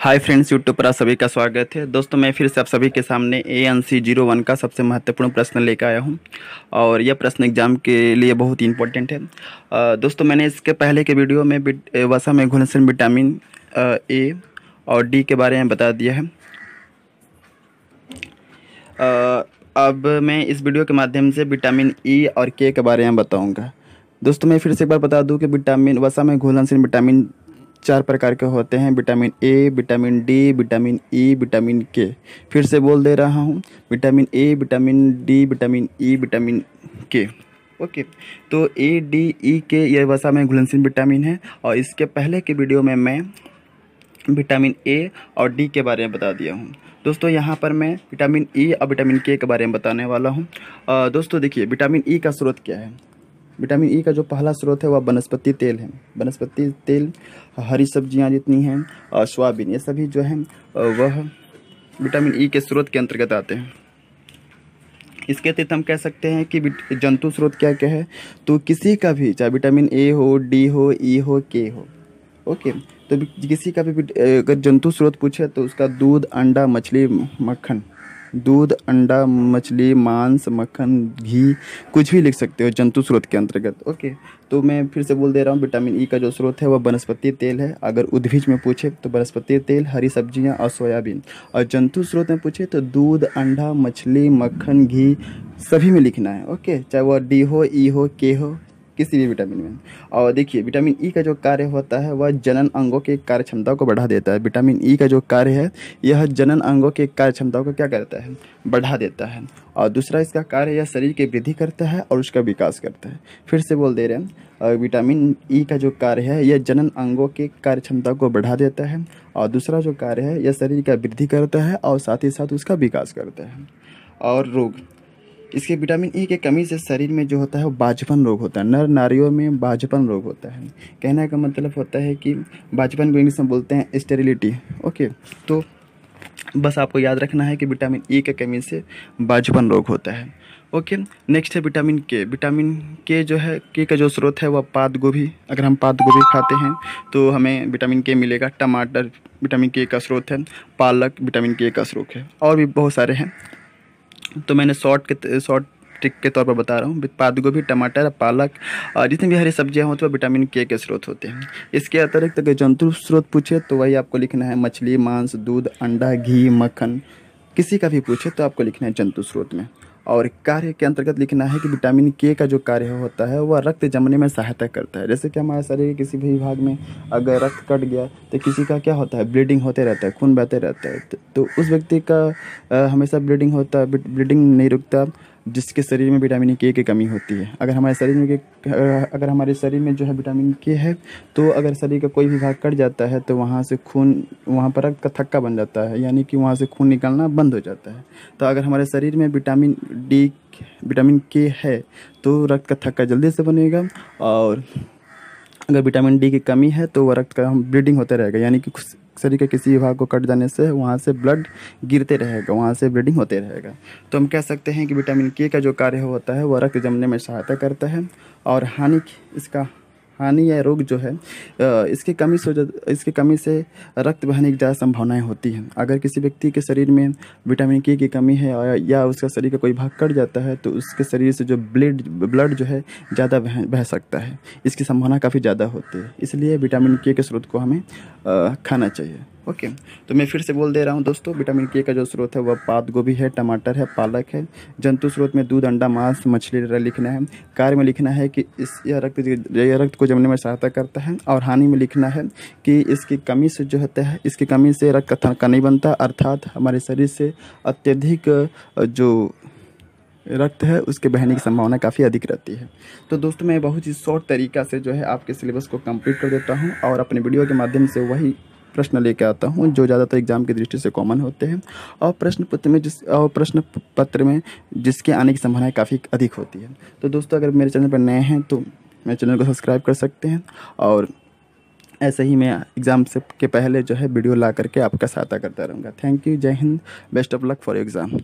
Hi friends, YouTube पर आप सभी का स्वागत है। दोस्तों, मैं फिर से आप सभी के सामने ANC01 का सबसे महत्वपूर्ण प्रश्न लेकर आया हूं और यह प्रश्न एग्जाम के लिए बहुत ही इंपॉर्टेंट है। दोस्तों, मैंने इसके पहले के वीडियो में वसा में घुलनशील विटामिन ए और डी के बारे में बता दिया है। अब मैं इस वीडियो के माध्यम से विटामिन ई और के बारे में बताऊँगा। दोस्तों, मैं फिर से एक बार बता दूँ कि वसा में घुलनशील विटामिन 4 प्रकार के होते हैं: vitamin A, vitamin D, vitamin E, vitamin के। फिर से बोल दे रहा हूँ, vitamin A, vitamin D, vitamin E, vitamin के। ओके, तो ए, डी, ई, के ये वसा में घुलनशील विटामिन है और इसके पहले के वीडियो में मैं विटामिन ए और डी के बारे में बता दिया हूँ। दोस्तों, यहाँ पर मैं विटामिन ई और विटामिन के बारे में बताने वाला हूँ। दोस्तों देखिए, विटामिन ई का स्रोत क्या है। विटामिन ई का जो पहला स्रोत है वह वनस्पति तेल है। वनस्पति तेल, हरी सब्जियां जितनी हैं, सोयाबीन, ये सभी जो हैं वह विटामिन ई के स्रोत के अंतर्गत आते हैं। इसके अतिरिक्त हम कह सकते हैं कि जंतु स्रोत क्या क्या है, तो किसी का भी, चाहे विटामिन ए हो, डी हो, ई हो, के हो, ओके, तो किसी का भी अगर जंतु स्रोत पूछे तो उसका दूध, अंडा, मछली, मक्खन, दूध, अंडा, मछली, मांस, मक्खन, घी, कुछ भी लिख सकते हो जंतु स्रोत के अंतर्गत। ओके, तो मैं फिर से बोल दे रहा हूँ, विटामिन ई का जो स्रोत है वह वनस्पति तेल है। अगर उद्भिज में पूछे तो वनस्पति तेल, हरी सब्जियाँ और सोयाबीन। और जंतु स्रोत में पूछे तो दूध, अंडा, मछली, मक्खन, घी, सभी में लिखना है। ओके, चाहे वह डी हो, ई हो, के हो, किसी भी विटामिन में। और देखिए, विटामिन ई का जो कार्य होता है वह जनन अंगों की कार्य क्षमता को बढ़ा देता है। विटामिन ई का जो कार्य है यह जनन अंगों की कार्य क्षमता को क्या करता है, बढ़ा देता है। और दूसरा इसका कार्य, यह शरीर की वृद्धि करता है और उसका विकास करता है। फिर से बोल दे रहे हैं, विटामिन ई का जो कार्य है यह जनन अंगों की कार्य क्षमता को बढ़ा देता है और दूसरा जो कार्य है यह शरीर का वृद्धि करता है और साथ ही साथ उसका विकास करता है। और रोग, इसके विटामिन ई के कमी से शरीर में जो होता है वो बाझपन रोग होता है। नर नारियों में बाझपन रोग होता है। कहने का मतलब होता है कि बाझपन को इंग्लिश में बोलते हैं स्टेरिलिटी। ओके, तो बस आपको याद रखना है कि विटामिन ई के कमी से बाझपन रोग होता है। ओके, नेक्स्ट है विटामिन के। विटामिन के जो है, के का जो स्रोत है वह पात गोभी। अगर हम पात गोभी खाते हैं तो हमें विटामिन के मिलेगा। टमाटर विटामिन के का स्रोत है। पालक विटामिन के का स्रोत है। और भी बहुत सारे हैं, तो मैंने शॉर्ट ट्रिक के तौर पर बता रहा हूँ। पात गोभी, टमाटर, पालक और जितनी भी हरी सब्जियाँ होती हैं वो विटामिन के स्रोत होते हैं। इसके अतिरिक्त अगर जंतु स्रोत पूछे तो वही आपको लिखना है मछली, मांस, दूध, अंडा, घी, मक्खन। किसी का भी पूछे तो आपको लिखना है जंतु स्रोत में। और कार्य के अंतर्गत लिखना है कि विटामिन के का जो कार्य होता है वह रक्त जमने में सहायता करता है। जैसे कि हमारे शरीर के किसी भी भाग में अगर रक्त कट गया तो किसी का क्या होता है, ब्लीडिंग होते रहता है, खून बहते रहता है। तो उस व्यक्ति का हमेशा ब्लीडिंग होता है, ब्लीडिंग नहीं रुकता जिसके शरीर में विटामिन के की कमी होती है। अगर हमारे शरीर में जो है विटामिन के है तो अगर शरीर का कोई भी भाग कट जाता है तो वहाँ पर रक्त का थक्का बन जाता है, यानी कि वहाँ से खून निकलना बंद हो जाता है। तो अगर हमारे शरीर में विटामिन के है तो रक्त का थक्का जल्दी से बनेगा। और अगर विटामिन डी की कमी है तो वह रक्त का ब्लीडिंग होता रहेगा, यानी कि शरीर के किसी भाग को कट जाने से वहाँ से ब्लड गिरते रहेगा, वहाँ से ब्लीडिंग होते रहेगा। तो हम कह सकते हैं कि विटामिन के का जो कार्य होता है वह रक्त जमने में सहायता करता है। और हानि या रोग जो है, इसकी कमी से रक्त बहने की ज़्यादा संभावनाएं होती हैं। अगर किसी व्यक्ति के शरीर में विटामिन के की कमी है या उसका शरीर का कोई भाग कट जाता है तो उसके शरीर से जो ब्लड जो है ज़्यादा बह सकता है। इसकी संभावना काफ़ी ज़्यादा होती है, इसलिए विटामिन के स्रोत को हमें खाना चाहिए। ओके, तो मैं फिर से बोल दे रहा हूँ दोस्तों, विटामिन के का जो स्रोत है वह पात गोभी है, टमाटर है, पालक है। जंतु स्रोत में दूध, अंडा, मांस, मछली लिखना है। कार्य में लिखना है कि यह रक्त को जमने में सहायता करता है। और हानि में लिखना है कि इसकी कमी से जो होता है, इसकी कमी से रक्त का थक्का नहीं बनता, अर्थात हमारे शरीर से अत्यधिक जो रक्त है उसके बहने की संभावना काफ़ी अधिक रहती है। तो दोस्तों, मैं बहुत ही शॉर्ट तरीका से जो है आपके सिलेबस को कंप्लीट कर देता हूँ और अपने वीडियो के माध्यम से वही प्रश्न लेकर आता हूँ जो ज़्यादातर एग्जाम की दृष्टि से कॉमन होते हैं और प्रश्न पत्र में जिसके आने की संभावना काफ़ी अधिक होती है। तो दोस्तों, अगर मेरे चैनल पर नए हैं तो मेरे चैनल को सब्सक्राइब कर सकते हैं और ऐसे ही मैं एग्ज़ाम से के पहले जो है वीडियो ला करके आपका सहायता करता रहूँगा। थैंक यू, जय Hind, best of luck for exam.